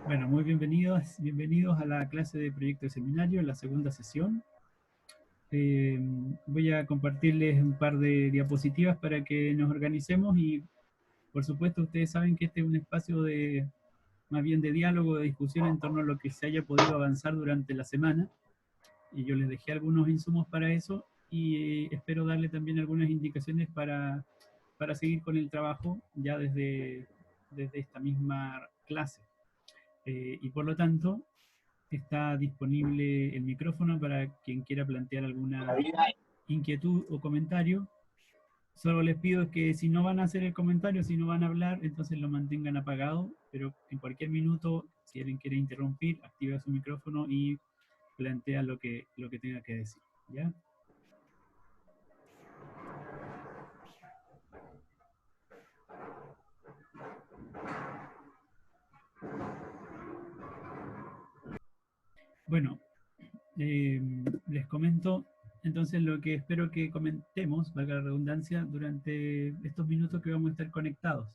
Bueno, muy bienvenidos a la clase de proyecto de seminario, la segunda sesión. Eh, Voy a compartirles un par de diapositivas para que nos organicemos y, por supuesto, ustedes saben que este es un espacio de, más bien de diálogo, de discusión en torno a lo que se haya podido avanzar durante la semana. Y yo les dejé algunos insumos para eso y espero darle también algunas indicaciones para seguir con el trabajo ya desde esta misma clase. Y por lo tanto, está disponible el micrófono para quien quiera plantear alguna inquietud o comentario. Solo les pido que si no van a hacer el comentario, si no van a hablar, entonces lo mantengan apagado, pero en cualquier minuto, si alguien quiere interrumpir, activa su micrófono y plantea lo que tenga que decir. ¿Ya? Bueno, les comento entonces lo que espero que comentemos, valga la redundancia, durante estos minutos que vamos a estar conectados.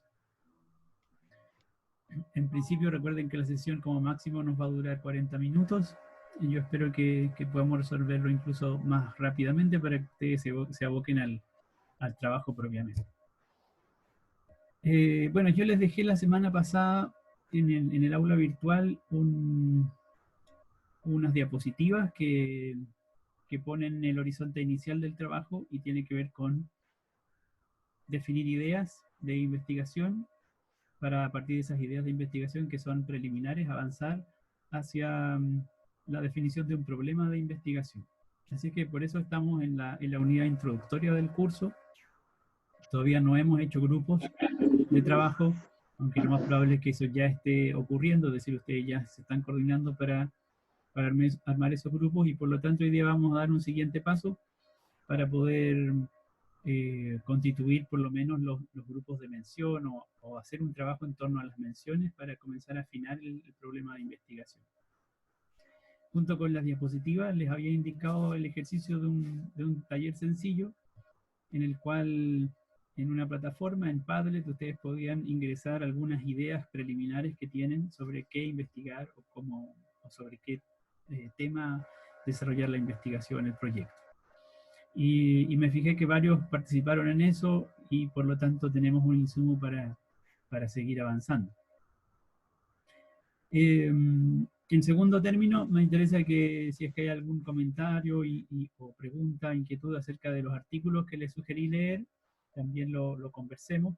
En principio recuerden que la sesión como máximo nos va a durar 40 minutos y yo espero que podamos resolverlo incluso más rápidamente para que ustedes se aboquen al trabajo propiamente. Bueno, yo les dejé la semana pasada en el aula virtual unas diapositivas que ponen el horizonte inicial del trabajo y tiene que ver con definir ideas de investigación para, a partir de esas ideas de investigación que son preliminares, avanzar hacia la definición de un problema de investigación. Así que por eso estamos en la unidad introductoria del curso. Todavía no hemos hecho grupos de trabajo, aunque lo más probable es que eso ya esté ocurriendo, es decir, ustedes ya se están coordinando para armar esos grupos y por lo tanto hoy día vamos a dar un siguiente paso para poder constituir por lo menos los grupos de mención o hacer un trabajo en torno a las menciones para comenzar a afinar el problema de investigación. Junto con las diapositivas les había indicado el ejercicio de un taller sencillo en el cual en una plataforma, en Padlet, ustedes podían ingresar algunas ideas preliminares que tienen sobre qué investigar o sobre qué tema desarrollar la investigación, el proyecto. Y me fijé que varios participaron en eso y por lo tanto tenemos un insumo para seguir avanzando. En segundo término, me interesa que si es que hay algún comentario o pregunta, inquietud acerca de los artículos que les sugerí leer, también lo conversemos.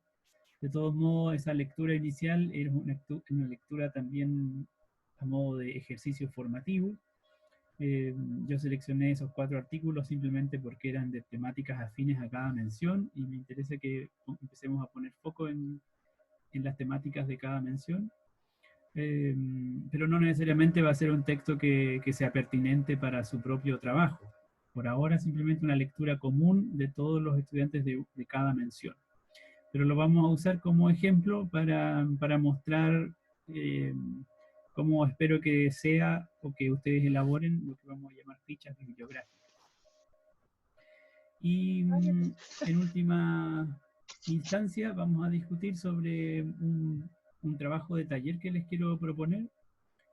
De todos modos, esa lectura inicial era una lectura también a modo de ejercicio formativo. Yo seleccioné esos 4 artículos simplemente porque eran de temáticas afines a cada mención y me interesa que empecemos a poner foco en las temáticas de cada mención. Pero no necesariamente va a ser un texto que sea pertinente para su propio trabajo. Por ahora simplemente una lectura común de todos los estudiantes de cada mención. Pero lo vamos a usar como ejemplo para mostrar eh, cómo espero que sea o que ustedes elaboren lo que vamos a llamar fichas bibliográficas. Y en última instancia vamos a discutir sobre un trabajo de taller que les quiero proponer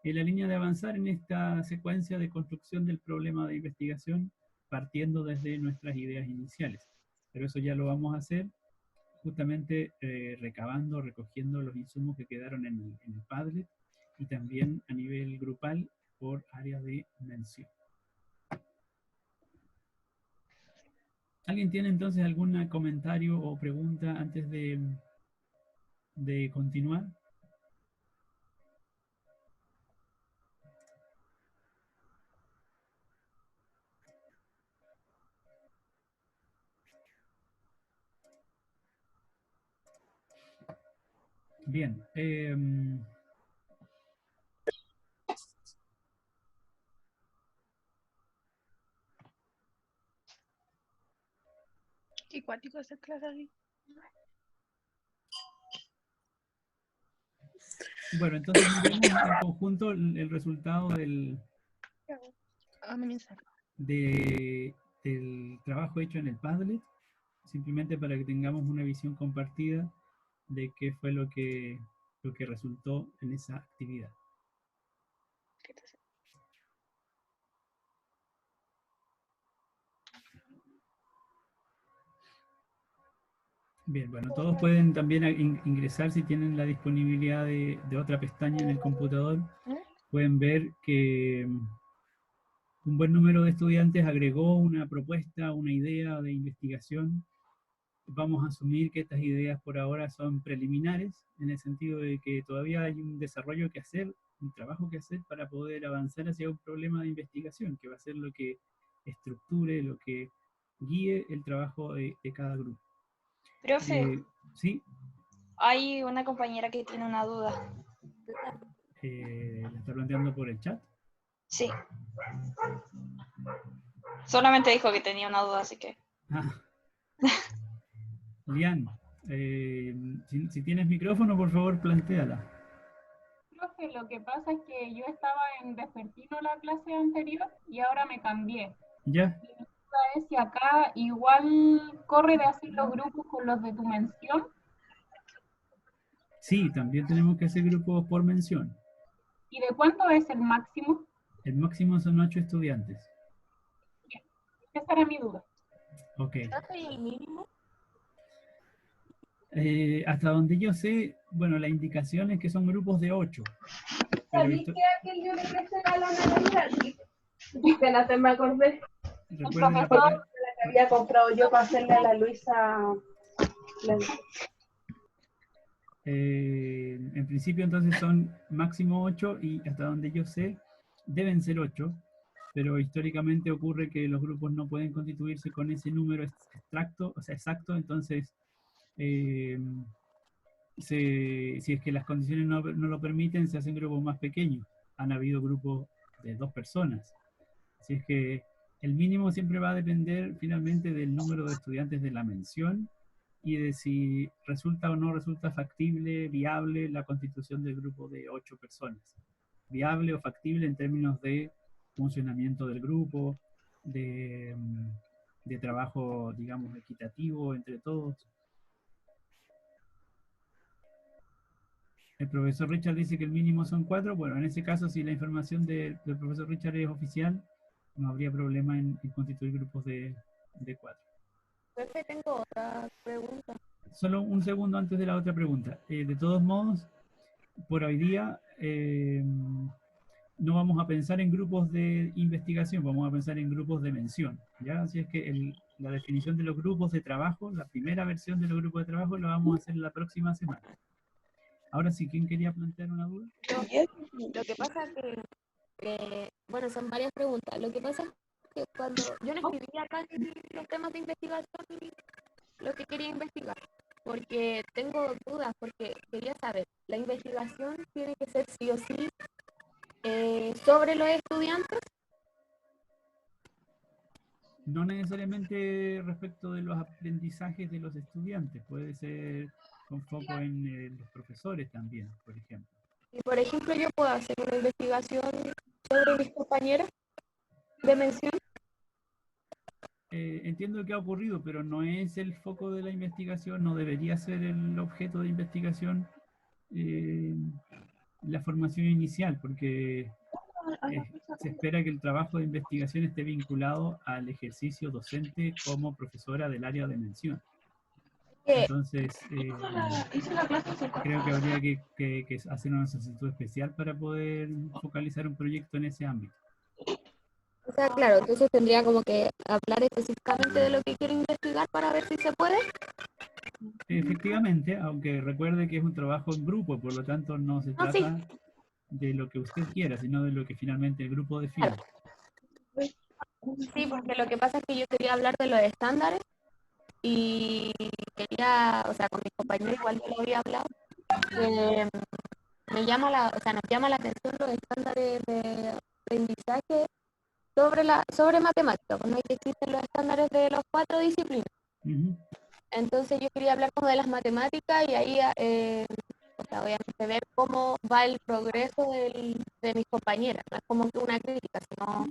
en la línea de avanzar en esta secuencia de construcción del problema de investigación partiendo desde nuestras ideas iniciales. Pero eso ya lo vamos a hacer justamente recabando, recogiendo los insumos que quedaron en el Padlet y también a nivel grupal por área de mención. ¿Alguien tiene entonces algún comentario o pregunta antes de continuar? Bien. Qué cuático hacer clase así. Bueno, entonces miremos en conjunto el resultado del trabajo hecho en el Padlet, simplemente para que tengamos una visión compartida de qué fue lo que resultó en esa actividad. Bien, bueno, todos pueden también ingresar si tienen la disponibilidad de otra pestaña en el computador. Pueden ver que un buen número de estudiantes agregó una propuesta, una idea de investigación. Vamos a asumir que estas ideas por ahora son preliminares, en el sentido de que todavía hay un desarrollo que hacer, un trabajo que hacer para poder avanzar hacia un problema de investigación, que va a ser lo que estructure, lo que guíe el trabajo de cada grupo. Profe, ¿Sí? hay una compañera que tiene una duda. ¿La está planteando por el chat? Sí. Solamente dijo que tenía una duda, así que... Ah. Lian, si tienes micrófono, por favor, plantéala. Profe, lo que pasa es que yo estaba en vespertino la clase anterior y ahora me cambié. ¿Ya? Y mi duda es si acá igual corre de hacer los grupos con los de tu mención. Sí, también tenemos que hacer grupos por mención. ¿Y de cuánto es el máximo? El máximo son 8 estudiantes. Bien, esa era mi duda. Ok. ¿Y el mínimo? Hasta donde yo sé, bueno, la indicación es que son grupos de 8. ¿Sabís que aquel yo le presté a la Navidad? Que la me acordé. Recuerden profesor, que La que había comprado yo para hacerle a la Luisa. en principio entonces son máximo 8 y hasta donde yo sé deben ser 8, pero históricamente ocurre que los grupos no pueden constituirse con ese número extracto, o sea, exacto, entonces si es que las condiciones no lo permiten, se hacen grupos más pequeños. Han habido grupos de 2 personas. Así es que el mínimo siempre va a depender finalmente del número de estudiantes de la mención y de si resulta o no resulta factible, viable la constitución del grupo de 8 personas. Viable o factible en términos de funcionamiento del grupo, de trabajo, digamos, equitativo entre todos. El profesor Richard dice que el mínimo son 4. Bueno, en ese caso, si la información del profesor Richard es oficial, no habría problema en constituir grupos de 4. Profe, tengo otra pregunta. Solo un segundo antes de la otra pregunta. De todos modos, por hoy día no vamos a pensar en grupos de investigación, vamos a pensar en grupos de mención. ¿Ya? Así es que la definición de los grupos de trabajo, la primera versión de los grupos de trabajo, la vamos a hacer la próxima semana. Ahora sí, ¿quién quería plantear una duda? Lo que pasa es que, bueno, son varias preguntas. Lo que pasa es que cuando yo no escribí acá en los temas de investigación lo que quería investigar, porque tengo dudas, porque quería saber, ¿la investigación tiene que ser sí o sí sobre los estudiantes? No necesariamente respecto de los aprendizajes de los estudiantes, puede ser con foco en los profesores también, por ejemplo. Y por ejemplo, yo puedo hacer una investigación sobre mis compañeras de mención. Entiendo que ha ocurrido, pero no es el foco de la investigación, no debería ser el objeto de investigación la formación inicial, porque se espera que el trabajo de investigación esté vinculado al ejercicio docente como profesora del área de mención. Entonces, creo que habría que hacer una solicitud especial para poder focalizar un proyecto en ese ámbito. O sea, claro, entonces tendría como que hablar específicamente de lo que quiero investigar para ver si se puede. Efectivamente, aunque recuerde que es un trabajo en grupo, por lo tanto no se trata de lo que usted quiera, sino de lo que finalmente el grupo define. Claro. Sí, porque lo que pasa es que yo quería hablar de los estándares y quería, o sea, con mis compañeros igual yo lo había hablado, nos llama la atención los estándares de aprendizaje sobre matemáticas, pues no existen los estándares de las 4 disciplinas. Entonces yo quería hablar como de las matemáticas y ahí, o sea, obviamente ver cómo va el progreso de mis compañeras, no es como que una crítica, sino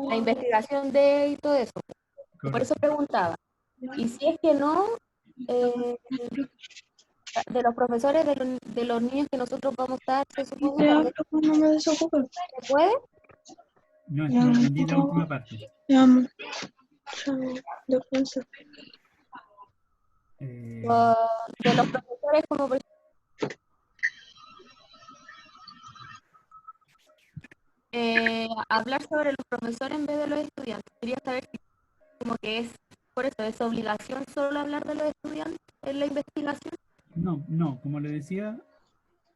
la investigación y todo eso. Y por eso preguntaba. Y si es que no, de los profesores de los niños que nosotros vamos a estar, se supone, Ya, también pero no me desocupe. se puede. No, Ya, no entendí la no. última parte. Ya, amor. Chao. Descansa. De los profesores, como por hablar sobre los profesores en vez de los estudiantes. Quería saber si como que es, por eso, es obligación solo hablar de los estudiantes en la investigación. No, como le decía,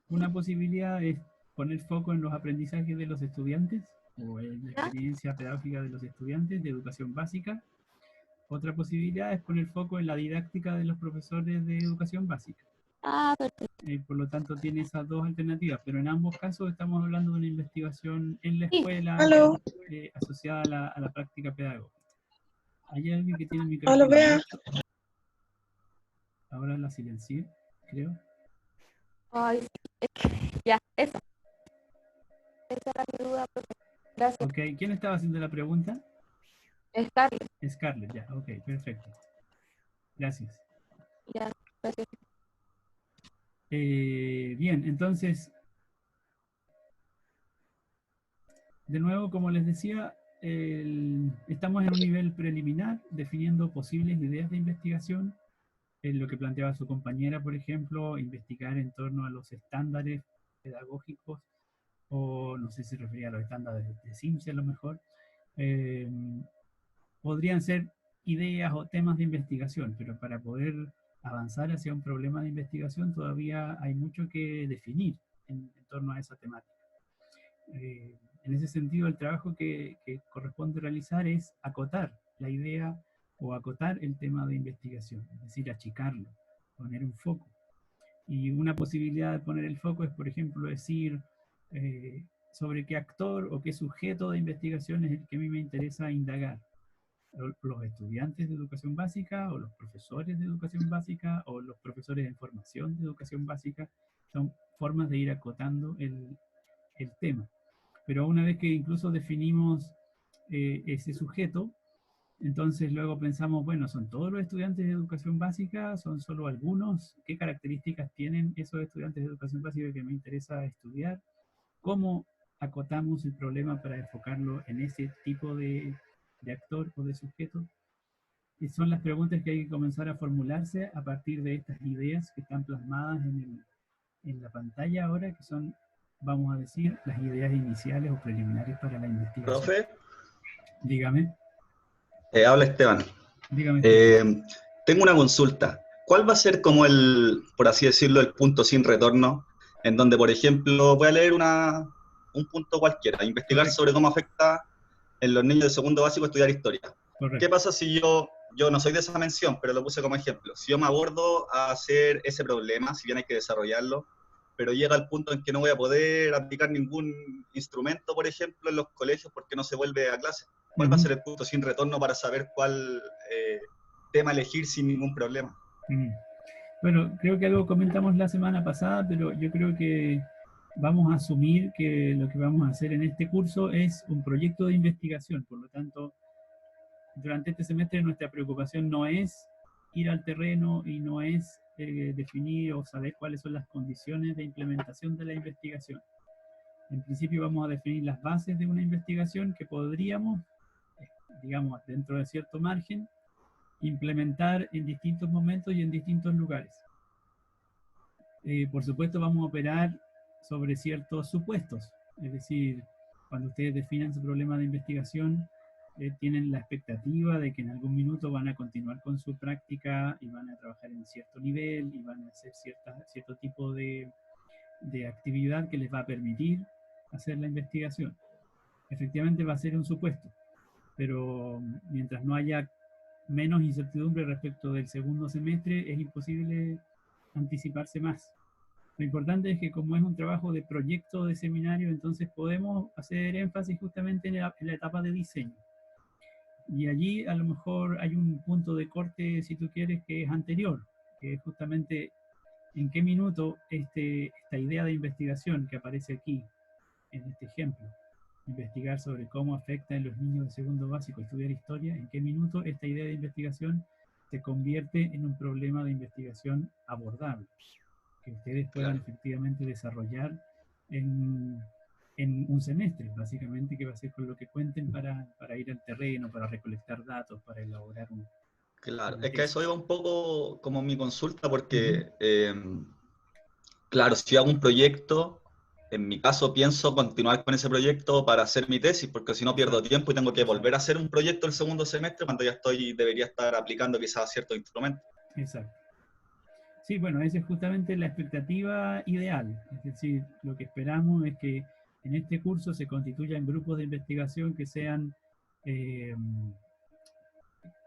una posibilidad es poner foco en los aprendizajes de los estudiantes o en la experiencia pedagógica de los estudiantes de educación básica. Otra posibilidad es poner foco en la didáctica de los profesores de educación básica. Ah, perfecto. Por lo tanto, tiene esas dos alternativas, pero en ambos casos estamos hablando de una investigación en la escuela asociada a la práctica pedagógica. ¿Hay alguien que tiene el micrófono abierto? Ahora la silencié, creo. Ay, sí. Ya, eso. Esa era mi duda, profe. Gracias. Ok, ¿quién estaba haciendo la pregunta? Scarlett. Scarlett, ya, ok, perfecto. Gracias. Ya, gracias. Bien, entonces, de nuevo, como les decía, estamos en un nivel preliminar, definiendo posibles ideas de investigación. Lo que planteaba su compañera, por ejemplo, investigar en torno a los estándares pedagógicos, o no sé si se refería a los estándares de CIMSE a lo mejor. Podrían ser ideas o temas de investigación, pero para poder avanzar hacia un problema de investigación todavía hay mucho que definir en torno a esa temática. En ese sentido, el trabajo que corresponde realizar es acotar la idea o acotar el tema de investigación, es decir, achicarlo, poner un foco. Y una posibilidad de poner el foco es, por ejemplo, decir sobre qué actor o qué sujeto de investigación es el que a mí me interesa indagar. Los estudiantes de educación básica, o los profesores de educación básica, o los profesores en formación de educación básica. Son formas de ir acotando el tema. Pero una vez que incluso definimos ese sujeto, entonces luego pensamos, bueno, ¿son todos los estudiantes de educación básica? ¿Son solo algunos? ¿Qué características tienen esos estudiantes de educación básica que me interesa estudiar? ¿Cómo acotamos el problema para enfocarlo en ese tipo de actor o de sujeto? Y son las preguntas que hay que comenzar a formularse a partir de estas ideas que están plasmadas en la pantalla ahora, que son, vamos a decir, las ideas iniciales o preliminares para la investigación. Profe. Dígame. Habla Esteban. Dígame. Tengo una consulta. ¿Cuál va a ser como el, por así decirlo, el punto sin retorno? En donde, por ejemplo, voy a leer un punto cualquiera, investigar Correcto. sobre cómo afecta en los niños de segundo básico estudiar historia. Correcto. ¿Qué pasa si yo no soy de esa mención, pero lo puse como ejemplo? Si yo me abordo a hacer ese problema, si bien hay que desarrollarlo, pero llega al punto en que no voy a poder aplicar ningún instrumento, por ejemplo, en los colegios porque no se vuelve a clase. ¿Cuál va a ser el punto sin retorno para saber cuál tema elegir sin ningún problema? Bueno, creo que algo comentamos la semana pasada, pero yo creo que vamos a asumir que lo que vamos a hacer en este curso es un proyecto de investigación. Por lo tanto, durante este semestre nuestra preocupación no es ir al terreno y no es definir o saber cuáles son las condiciones de implementación de la investigación. En principio vamos a definir las bases de una investigación que podríamos, digamos, dentro de cierto margen, implementar en distintos momentos y en distintos lugares. Por supuesto vamos a operar sobre ciertos supuestos, es decir, cuando ustedes definan su problema de investigación, tienen la expectativa de que en algún minuto van a continuar con su práctica y van a trabajar en cierto nivel y van a hacer cierto tipo de actividad que les va a permitir hacer la investigación. Efectivamente va a ser un supuesto, pero mientras no haya menos incertidumbre respecto del segundo semestre, es imposible anticiparse más. Lo importante es que como es un trabajo de proyecto de seminario, entonces podemos hacer énfasis justamente en la etapa de diseño. Y allí a lo mejor hay un punto de corte, si tú quieres, que es anterior, que es justamente en qué minuto esta idea de investigación que aparece aquí, en este ejemplo, investigar sobre cómo afecta en los niños de segundo básico estudiar historia, en qué minuto esta idea de investigación se convierte en un problema de investigación abordable. que ustedes puedan efectivamente desarrollar en un semestre, básicamente, que va a ser con lo que cuenten para ir al terreno, para recolectar datos, para elaborar un... Claro, una es que a eso tesis. iba un poco como mi consulta, porque, claro, si hago un proyecto, en mi caso pienso continuar con ese proyecto para hacer mi tesis, porque si no pierdo tiempo y tengo que volver a hacer un proyecto el segundo semestre cuando ya debería estar aplicando quizás ciertos instrumentos. Exacto. Sí, bueno, esa es justamente la expectativa ideal. Es decir, lo que esperamos es que en este curso se constituyan grupos de investigación que sean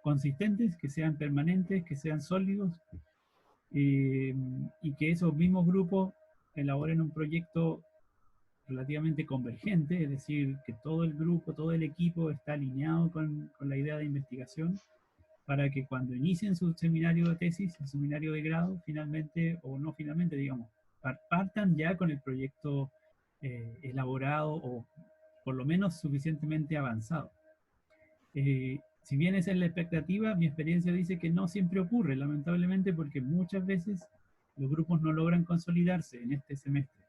consistentes, que sean permanentes, que sean sólidos, y que esos mismos grupos elaboren un proyecto relativamente convergente, es decir, que todo el grupo, todo el equipo está alineado con la idea de investigación, para que cuando inicien su seminario de tesis, su seminario de grado, finalmente, o no finalmente, digamos, partan ya con el proyecto elaborado o por lo menos suficientemente avanzado. Si bien esa es la expectativa, mi experiencia dice que no siempre ocurre, lamentablemente, porque muchas veces los grupos no logran consolidarse en este semestre.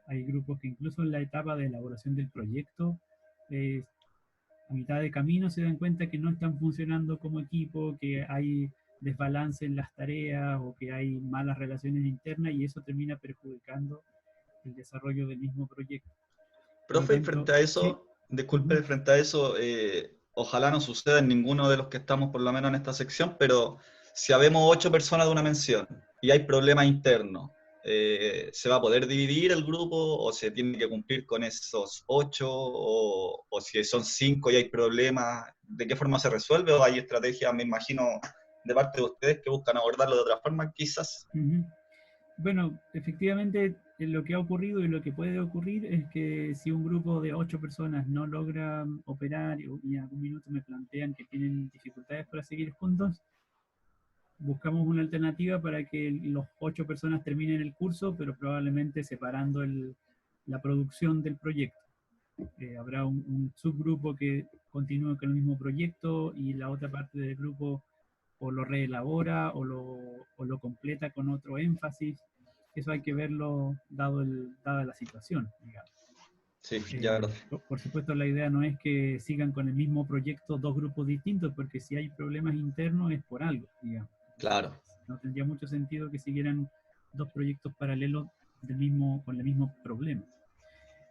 Hay grupos que incluso en la etapa de elaboración del proyecto, a mitad de camino se dan cuenta que no están funcionando como equipo, que hay desbalance en las tareas o que hay malas relaciones internas, y eso termina perjudicando el desarrollo del mismo proyecto. Profe, tanto, frente a eso, ¿sí? disculpe, frente a eso, ojalá no suceda en ninguno de los que estamos por lo menos en esta sección, pero si habemos 8 personas de una mención y hay problemas internos, ¿se va a poder dividir el grupo o se tiene que cumplir con esos 8? O si son 5 y hay problemas, ¿de qué forma se resuelve? ¿O hay estrategias, me imagino, de parte de ustedes que buscan abordarlo de otra forma, quizás? Bueno, efectivamente lo que ha ocurrido y lo que puede ocurrir es que si un grupo de 8 personas no logra operar y en algún minuto me plantean que tienen dificultades para seguir juntos, buscamos una alternativa para que los 8 personas terminen el curso, pero probablemente separando la producción del proyecto. Habrá un subgrupo que continúe con el mismo proyecto y la otra parte del grupo o lo reelabora o lo completa con otro énfasis. Eso hay que verlo dada la situación, digamos. Sí, ya. Por supuesto, la idea no es que sigan con el mismo proyecto 2 grupos distintos, porque si hay problemas internos es por algo, digamos. Claro. No tendría mucho sentido que siguieran 2 proyectos paralelos con el mismo problema.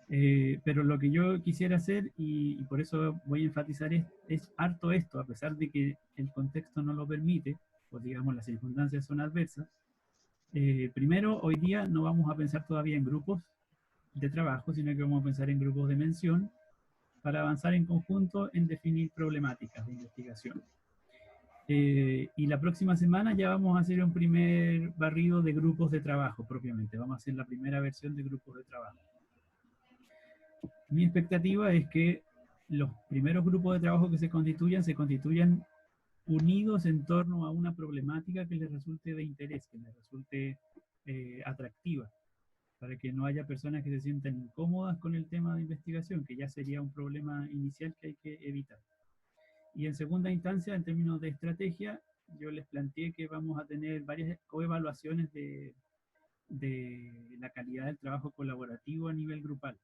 Pero lo que yo quisiera hacer, y por eso voy a enfatizar, es harto esto, a pesar de que el contexto no lo permite, o digamos las circunstancias son adversas. Primero, hoy día no vamos a pensar todavía en grupos de trabajo, sino que vamos a pensar en grupos de mención para avanzar en conjunto en definir problemáticas de investigación. Y la próxima semana ya vamos a hacer un primer barrido de grupos de trabajo propiamente. Vamos a hacer la primera versión de grupos de trabajo. Mi expectativa es que los primeros grupos de trabajo que se constituyan unidos en torno a una problemática que les resulte de interés, que les resulte atractiva, para que no haya personas que se sientan incómodas con el tema de investigación, que ya sería un problema inicial que hay que evitar. Y en segunda instancia, en términos de estrategia, yo les planteé que vamos a tener varias coevaluaciones de la calidad del trabajo colaborativo a nivel grupal.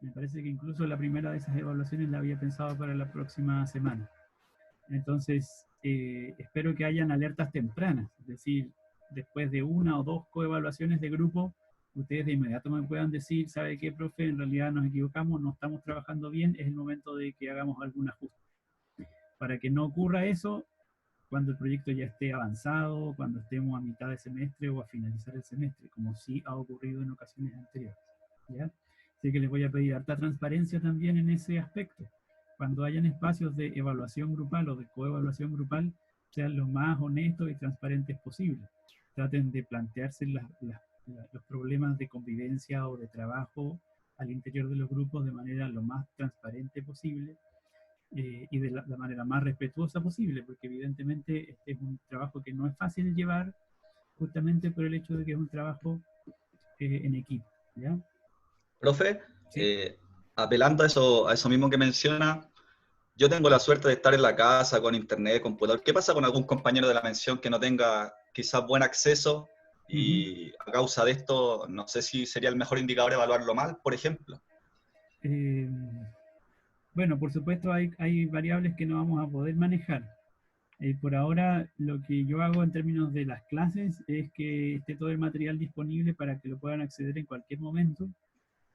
Me parece que incluso la primera de esas evaluaciones la había pensado para la próxima semana. Entonces, espero que hayan alertas tempranas, es decir, después de 1 o 2 coevaluaciones de grupo, ustedes de inmediato me puedan decir, ¿sabe qué, profe? En realidad nos equivocamos, no estamos trabajando bien, es el momento de que hagamos algún ajuste. Para que no ocurra eso cuando el proyecto ya esté avanzado, cuando estemos a mitad de semestre o a finalizar el semestre, como sí ha ocurrido en ocasiones anteriores, ¿ya? Así que les voy a pedir harta transparencia también en ese aspecto. Cuando hayan espacios de evaluación grupal o de coevaluación grupal, sean lo más honestos y transparentes posible. Traten de plantearse los problemas de convivencia o de trabajo al interior de los grupos de manera lo más transparente posible y de la manera más respetuosa posible, porque evidentemente este es un trabajo que no es fácil de llevar, justamente por el hecho de que es un trabajo en equipo, ¿ya? Profe, Sí. apelando a eso mismo que menciona, yo tengo la suerte de estar en la casa con internet, computador. ¿Qué pasa con algún compañero de la mención que no tenga quizás buen acceso Y a causa de esto, no sé si sería el mejor indicador evaluarlo mal, por ejemplo. Bueno, por supuesto hay variables que no vamos a poder manejar. Por ahora, lo que yo hago en términos de las clases es que esté todo el material disponible para que lo puedan acceder en cualquier momento.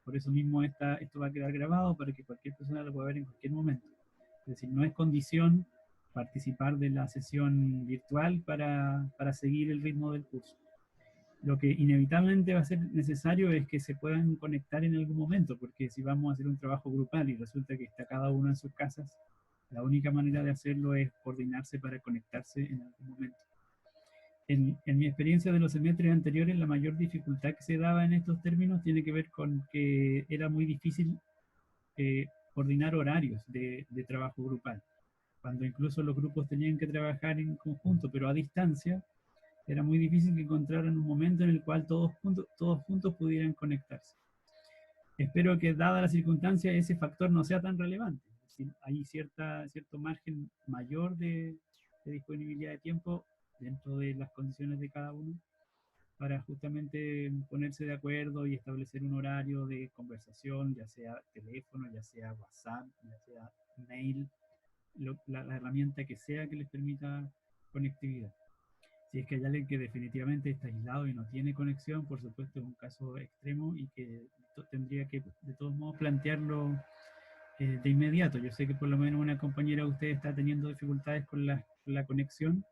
Por eso mismo esto va a quedar grabado para que cualquier persona lo pueda ver en cualquier momento. Es decir, no es condición participar de la sesión virtual para seguir el ritmo del curso. Lo que inevitablemente va a ser necesario es que se puedan conectar en algún momento, porque si vamos a hacer un trabajo grupal y resulta que está cada uno en sus casas, la única manera de hacerlo es coordinarse para conectarse en algún momento. En mi experiencia de los semestres anteriores, la mayor dificultad que se daba en estos términos tiene que ver con que era muy difícil coordinar horarios de trabajo grupal. Cuando incluso los grupos tenían que trabajar en conjunto, pero a distancia, era muy difícil que encontraran un momento en el cual todos juntos pudieran conectarse. Espero que, dada la circunstancia, ese factor no sea tan relevante. Si hay cierto margen mayor de disponibilidad de tiempo dentro de las condiciones de cada uno para justamente ponerse de acuerdo y establecer un horario de conversación, ya sea teléfono, ya sea WhatsApp, ya sea mail, la herramienta que sea que les permita conectividad. Si es que hay alguien que definitivamente está aislado y no tiene conexión, por supuesto es un caso extremo y que tendría que de todos modos plantearlo de inmediato. Yo sé que por lo menos una compañera de ustedes está teniendo dificultades con la conexión,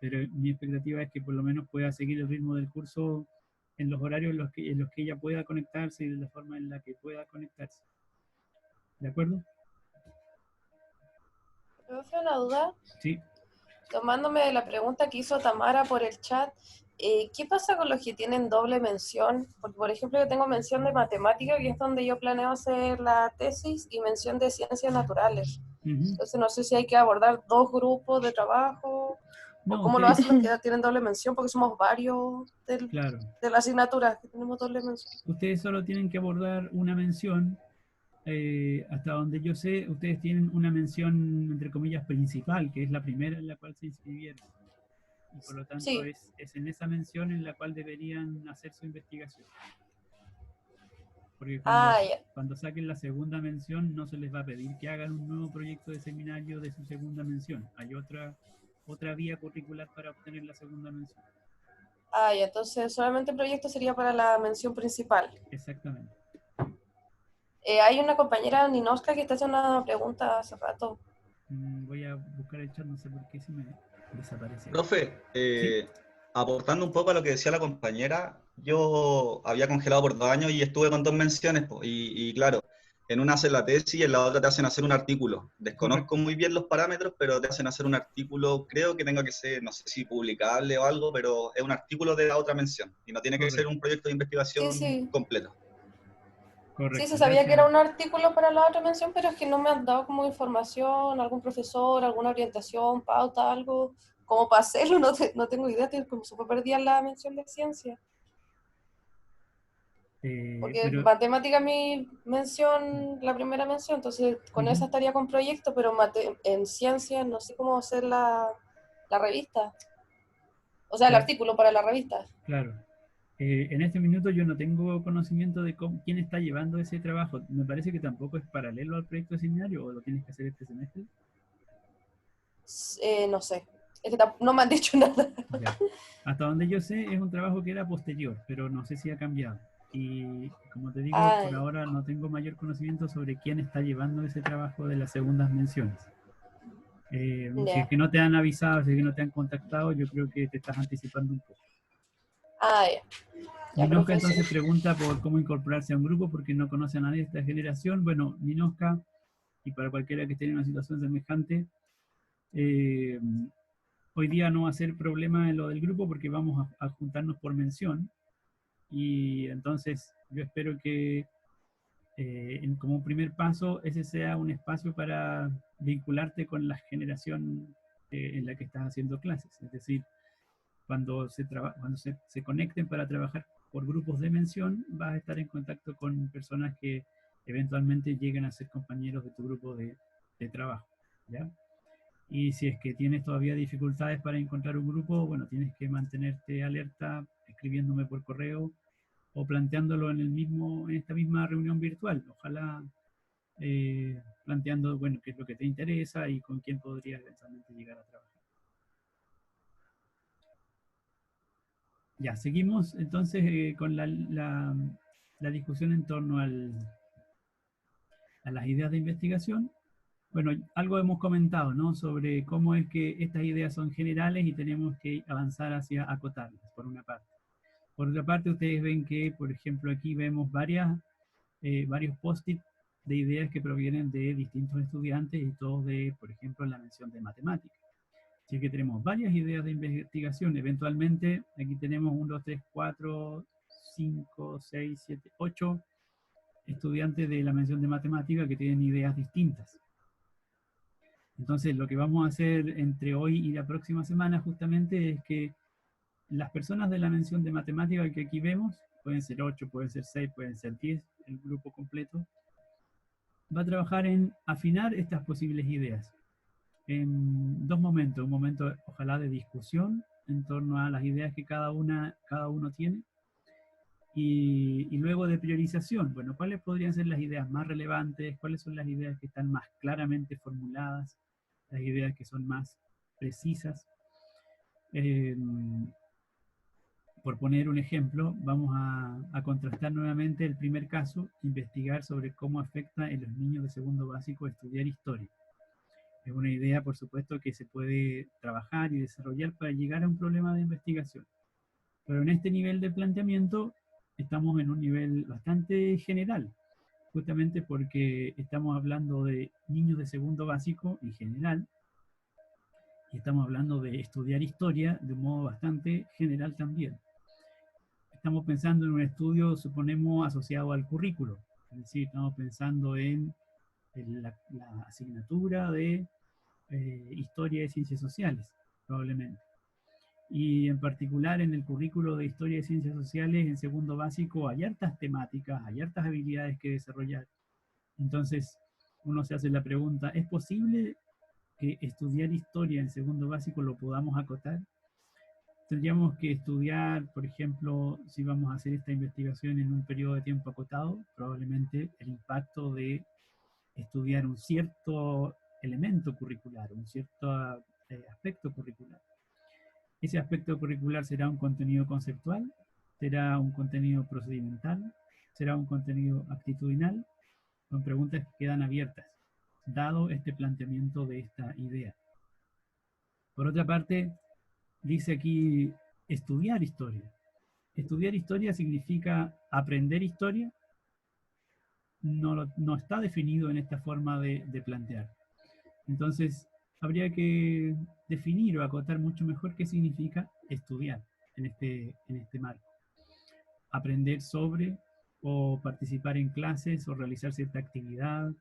pero mi expectativa es que por lo menos pueda seguir el ritmo del curso en los horarios en los que ella pueda conectarse y de la forma en la que pueda conectarse. ¿De acuerdo? ¿Profe, una duda? Sí. Tomándome de la pregunta que hizo Tamara por el chat, ¿qué pasa con los que tienen doble mención? Porque, por ejemplo, yo tengo mención de matemática, que es donde yo planeo hacer la tesis, y mención de ciencias naturales. Entonces, no sé si hay que abordar dos grupos de trabajo, o cómo lo hacen los que tienen doble mención, porque somos varios de la asignatura que tenemos doble mención. Ustedes solo tienen que abordar una mención. Hasta donde yo sé, ustedes tienen una mención, entre comillas, principal, que es la primera en la cual se inscribieron. Y por lo tanto es en esa mención en la cual deberían hacer su investigación. Porque cuando saquen la segunda mención no se les va a pedir que hagan un nuevo proyecto de seminario de su segunda mención. Hay otra vía curricular para obtener la segunda mención. Entonces solamente el proyecto sería para la mención principal. Exactamente. Hay una compañera, Ninoska, que está haciendo una pregunta hace rato. Voy a buscar el chat, no sé por qué se me desaparece. Profe, aportando un poco a lo que decía la compañera, yo había congelado por 2 años y estuve con 2 menciones, y claro, en una hacen la tesis y en la otra te hacen hacer un artículo. Desconozco muy bien los parámetros, pero te hacen hacer un artículo, creo que tenga que ser, no sé si publicable o algo, pero es un artículo de la otra mención, y no tiene que ser un proyecto de investigación completo. Correcto. Sí, se sabía que era un artículo para la otra mención, pero es que no me han dado como información, algún profesor, alguna orientación, pauta, algo, como para hacerlo, no tengo idea, como se fue perdida la mención de ciencia. Porque matemática es mi mención, la primera mención, entonces con esa estaría con proyecto, pero en ciencia no sé cómo hacer la revista. O sea, el artículo para la revista. Claro. En este minuto yo no tengo conocimiento de quién está llevando ese trabajo. Me parece que tampoco es paralelo al proyecto de seminario, ¿o lo tienes que hacer este semestre? No sé. Es que no me han dicho nada. Ya. Hasta donde yo sé es un trabajo que era posterior, pero no sé si ha cambiado. Y como te digo, por ahora no tengo mayor conocimiento sobre quién está llevando ese trabajo de las segundas menciones. Si es que no te han avisado, si es que no te han contactado, yo creo que te estás anticipando un poco. Ninoska entonces pregunta por cómo incorporarse a un grupo porque no conoce a nadie de esta generación. Bueno, Ninoska, y para cualquiera que esté en una situación semejante, hoy día no va a ser problema en lo del grupo porque vamos a juntarnos por mención, y entonces yo espero que como un primer paso ese sea un espacio para vincularte con la generación en la que estás haciendo clases. Es decir, cuando se conecten para trabajar por grupos de mención, vas a estar en contacto con personas que eventualmente lleguen a ser compañeros de tu grupo de trabajo, ¿ya? Y si es que tienes todavía dificultades para encontrar un grupo, bueno, tienes que mantenerte alerta escribiéndome por correo o planteándolo en esta misma reunión virtual. Ojalá planteando, bueno, qué es lo que te interesa y con quién podrías eventualmente llegar a trabajar. Ya, seguimos entonces con la discusión en torno a las ideas de investigación. Bueno, algo hemos comentado, ¿no? Sobre cómo es que estas ideas son generales y tenemos que avanzar hacia acotarlas, por una parte. Por otra parte, ustedes ven que, por ejemplo, aquí vemos varios post-it de ideas que provienen de distintos estudiantes y todos de, por ejemplo, la mención de matemáticas. Así que tenemos varias ideas de investigación. Eventualmente, aquí tenemos 1, 2, 3, 4, 5, 6, 7, 8 estudiantes de la mención de matemática que tienen ideas distintas. Entonces, lo que vamos a hacer entre hoy y la próxima semana justamente es que las personas de la mención de matemática que aquí vemos, pueden ser 8, pueden ser 6, pueden ser 10, el grupo completo, va a trabajar en afinar estas posibles ideas en dos momentos. Un momento, ojalá, de discusión en torno a las ideas que cada uno tiene, y luego de priorización. Bueno, ¿cuáles podrían ser las ideas más relevantes? ¿Cuáles son las ideas que están más claramente formuladas? Las ideas que son más precisas. Por poner un ejemplo, vamos a contrastar nuevamente el primer caso, investigar sobre cómo afecta en los niños de segundo básico estudiar historia. Es una idea, por supuesto, que se puede trabajar y desarrollar para llegar a un problema de investigación. Pero en este nivel de planteamiento estamos en un nivel bastante general, justamente porque estamos hablando de niños de segundo básico en general, y estamos hablando de estudiar historia de un modo bastante general también. Estamos pensando en un estudio, suponemos, asociado al currículo, es decir, estamos pensando en la asignatura de historia de ciencias sociales, probablemente. Y en particular en el currículo de historia de ciencias sociales en segundo básico hay hartas temáticas, hay hartas habilidades que desarrollar. Entonces uno se hace la pregunta, ¿es posible que estudiar historia en segundo básico lo podamos acotar? Tendríamos que estudiar, por ejemplo, si vamos a hacer esta investigación en un periodo de tiempo acotado, probablemente el impacto de estudiar un cierto elemento curricular, un cierto aspecto curricular. Ese aspecto curricular será un contenido conceptual, será un contenido procedimental, será un contenido actitudinal. Son preguntas que quedan abiertas, dado este planteamiento de esta idea. Por otra parte, dice aquí estudiar historia. Estudiar historia significa aprender historia. No está definido en esta forma de plantear. Entonces, habría que definir o acotar mucho mejor qué significa estudiar en este marco. Aprender sobre, o participar en clases, o realizar cierta actividad,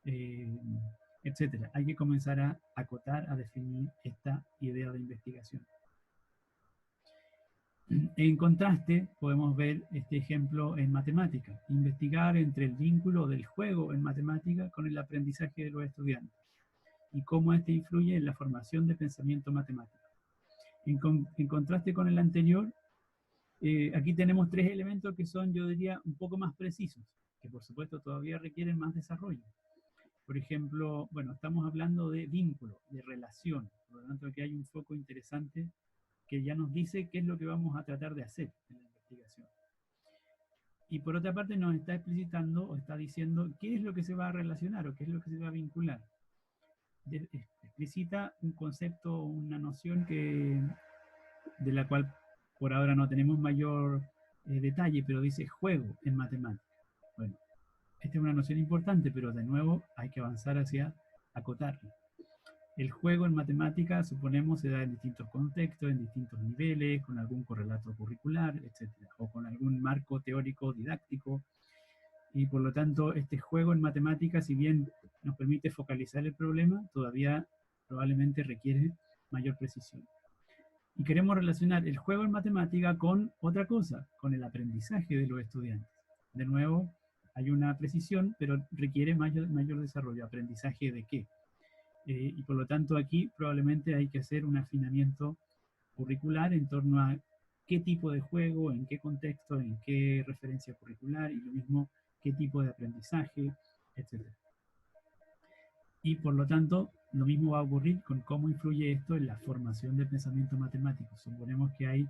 etc. Hay que comenzar a acotar, a definir esta idea de investigación. En contraste, podemos ver este ejemplo en matemática. Investigar entre el vínculo del juego en matemática con el aprendizaje de los estudiantes y cómo este influye en la formación de pensamiento matemático. En contraste con el anterior, aquí tenemos tres elementos que son, yo diría, un poco más precisos, que por supuesto todavía requieren más desarrollo. Por ejemplo, bueno, estamos hablando de vínculo, de relación, por lo tanto aquí hay un foco interesante que ya nos dice qué es lo que vamos a tratar de hacer en la investigación. Y por otra parte nos está explicitando o está diciendo qué es lo que se va a relacionar o qué es lo que se va a vincular. Explicita un concepto, una noción de la cual por ahora no tenemos mayor detalle, pero dice juego en matemáticas. Bueno, esta es una noción importante, pero de nuevo hay que avanzar hacia acotarla. El juego en matemáticas, suponemos, se da en distintos contextos, en distintos niveles, con algún correlato curricular, etc. O con algún marco teórico didáctico. Y por lo tanto, este juego en matemáticas, si bien nos permite focalizar el problema, todavía probablemente requiere mayor precisión. Y queremos relacionar el juego en matemática con otra cosa, con el aprendizaje de los estudiantes. De nuevo, hay una precisión, pero requiere mayor desarrollo. ¿Aprendizaje de qué? Y por lo tanto aquí probablemente hay que hacer un afinamiento curricular en torno a qué tipo de juego, en qué contexto, en qué referencia curricular, y lo mismo qué tipo de aprendizaje, etc. Y por lo tanto, lo mismo va a ocurrir con cómo influye esto en la formación del pensamiento matemático. Suponemos que hay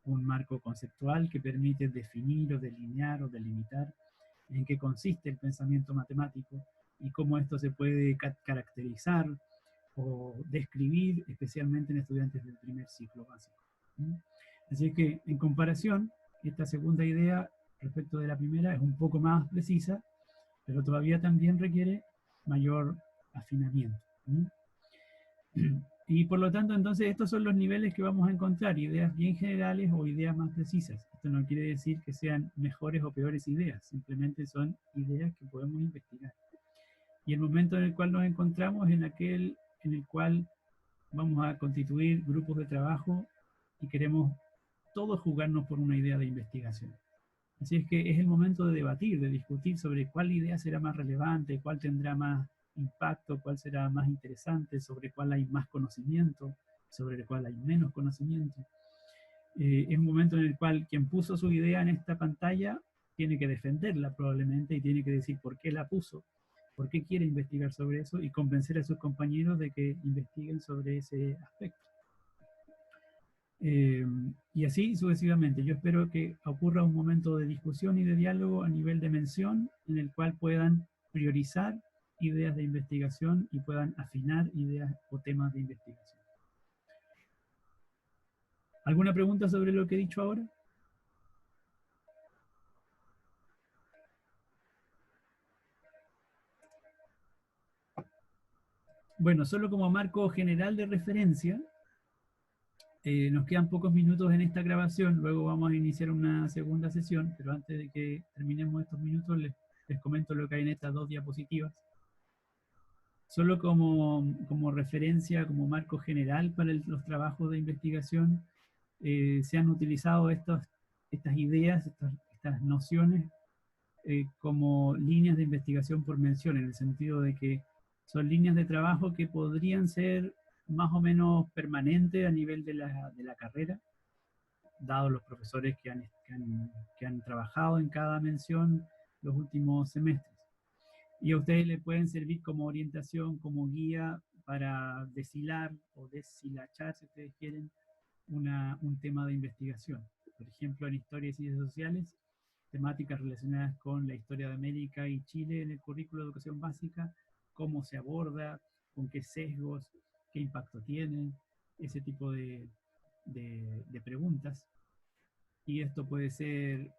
un marco conceptual que permite definir o delinear o delimitar en qué consiste el pensamiento matemático y cómo esto se puede caracterizar o describir, especialmente en estudiantes del primer ciclo básico. Así que, en comparación, esta segunda idea respecto de la primera es un poco más precisa, pero todavía también requiere mayor afinamiento. Y por lo tanto, entonces, estos son los niveles que vamos a encontrar, ideas bien generales o ideas más precisas. Esto no quiere decir que sean mejores o peores ideas, simplemente son ideas que podemos investigar. Y el momento en el cual nos encontramos es en aquel en el cual vamos a constituir grupos de trabajo y queremos todos jugarnos por una idea de investigación. Así es que es el momento de debatir, de discutir sobre cuál idea será más relevante, cuál tendrá más impacto, cuál será más interesante, sobre cuál hay más conocimiento, sobre cuál hay menos conocimiento. Es un momento en el cual quien puso su idea en esta pantalla tiene que defenderla probablemente y tiene que decir por qué la puso, por qué quiere investigar sobre eso y convencer a sus compañeros de que investiguen sobre ese aspecto. Y así sucesivamente. Yo espero que ocurra un momento de discusión y de diálogo a nivel de mención en el cual puedan priorizar ideas de investigación y puedan afinar ideas o temas de investigación. ¿Alguna pregunta sobre lo que he dicho ahora? Bueno, solo como marco general de referencia, nos quedan pocos minutos en esta grabación, luego vamos a iniciar una segunda sesión, pero antes de que terminemos estos minutos les comento lo que hay en estas dos diapositivas. Solo como referencia, como marco general para los trabajos de investigación, se han utilizado estas ideas, estas nociones, como líneas de investigación por mención, en el sentido de que son líneas de trabajo que podrían ser más o menos permanentes a nivel de la carrera, dado los profesores que han trabajado en cada mención los últimos semestres. Y a ustedes les pueden servir como orientación, como guía para deshilar o deshilachar, si ustedes quieren, un tema de investigación. Por ejemplo, en Historia y Ciencias Sociales, temáticas relacionadas con la historia de América y Chile en el currículo de educación básica, cómo se aborda, con qué sesgos, qué impacto tienen, ese tipo de preguntas. Y esto puede ser,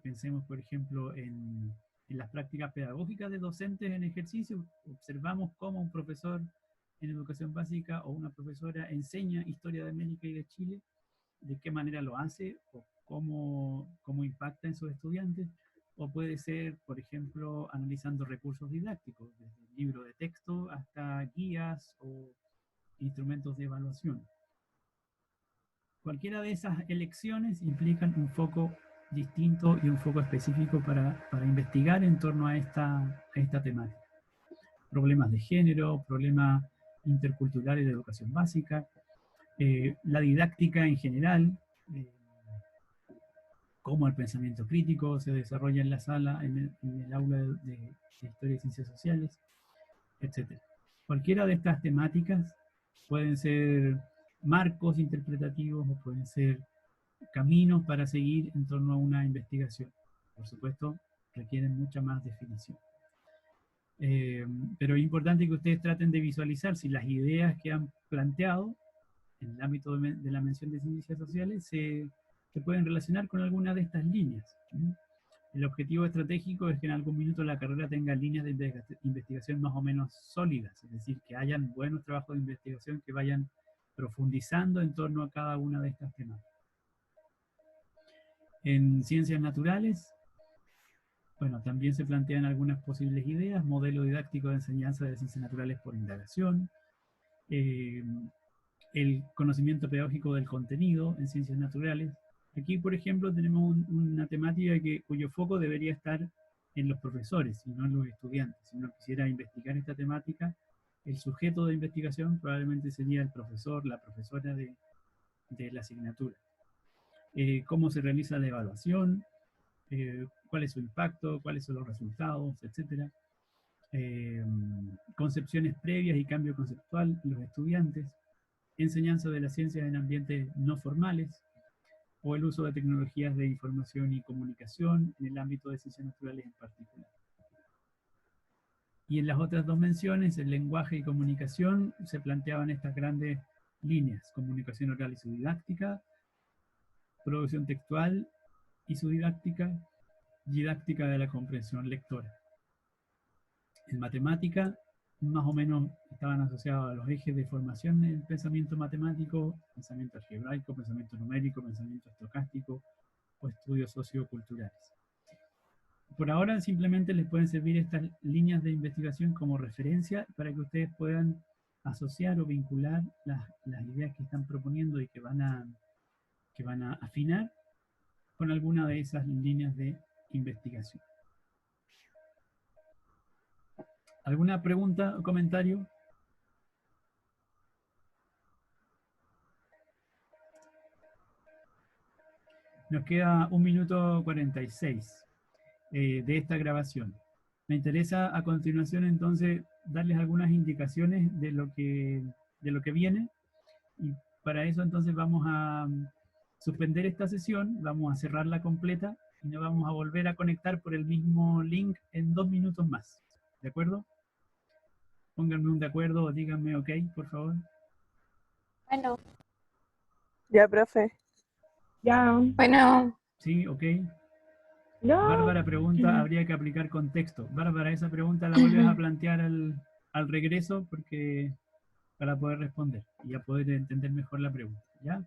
pensemos por ejemplo en las prácticas pedagógicas de docentes en ejercicio. Observamos cómo un profesor en educación básica o una profesora enseña historia de América y de Chile, de qué manera lo hace o cómo impacta en sus estudiantes. O puede ser, por ejemplo, analizando recursos didácticos, desde el libro de texto hasta guías o instrumentos de evaluación. Cualquiera de esas elecciones implican un foco distinto y un foco específico para investigar en torno a esta temática. Problemas de género, problemas interculturales de educación básica, la didáctica en general, cómo el pensamiento crítico se desarrolla en la sala, en el aula de Historia y Ciencias Sociales, etc. Cualquiera de estas temáticas pueden ser marcos interpretativos o pueden ser caminos para seguir en torno a una investigación. Por supuesto, requieren mucha más definición. Pero es importante que ustedes traten de visualizar si las ideas que han planteado en el ámbito de la mención de ciencias sociales se pueden relacionar con alguna de estas líneas. El objetivo estratégico es que en algún minuto la carrera tenga líneas de investigación más o menos sólidas, es decir, que hayan buenos trabajos de investigación que vayan profundizando en torno a cada una de estas temáticas. En ciencias naturales, bueno, también se plantean algunas posibles ideas: modelo didáctico de enseñanza de ciencias naturales por indagación, el conocimiento pedagógico del contenido en ciencias naturales. Aquí, por ejemplo, tenemos una temática cuyo foco debería estar en los profesores y no en los estudiantes. Si uno quisiera investigar esta temática, El sujeto de investigación probablemente sería el profesor, la profesora de la asignatura. Cómo se realiza la evaluación, cuál es su impacto, cuáles son los resultados, etc. Concepciones previas y cambio conceptual en los estudiantes, enseñanza de las ciencias en ambientes no formales, o el uso de tecnologías de información y comunicación en el ámbito de ciencias naturales en particular. Y en las otras dos menciones, el lenguaje y comunicación, se planteaban estas grandes líneas: comunicación oral y su didáctica, producción textual y su didáctica de la comprensión lectora. En matemática, más o menos estaban asociados a los ejes de formación del pensamiento matemático, pensamiento algebraico, pensamiento numérico, pensamiento estocástico o estudios socioculturales. Por ahora simplemente les pueden servir estas líneas de investigación como referencia para que ustedes puedan asociar o vincular las ideas que están proponiendo y que van a afinar con alguna de esas líneas de investigación. ¿Alguna pregunta o comentario? Nos queda 1 minuto 46 de esta grabación. Me interesa a continuación entonces darles algunas indicaciones de lo que viene, y para eso entonces vamos a suspender esta sesión, vamos a cerrarla completa y nos vamos a volver a conectar por el mismo link en 2 minutos más. ¿De acuerdo? Pónganme un de acuerdo o díganme ok, por favor. Bueno. Ya, profe. Ya. Bueno, Sí, ok. Ya. Bárbara pregunta, ¿habría que aplicar contexto? Bárbara, esa pregunta la vuelves a plantear al regreso para poder responder y a poder entender mejor la pregunta, ¿ya?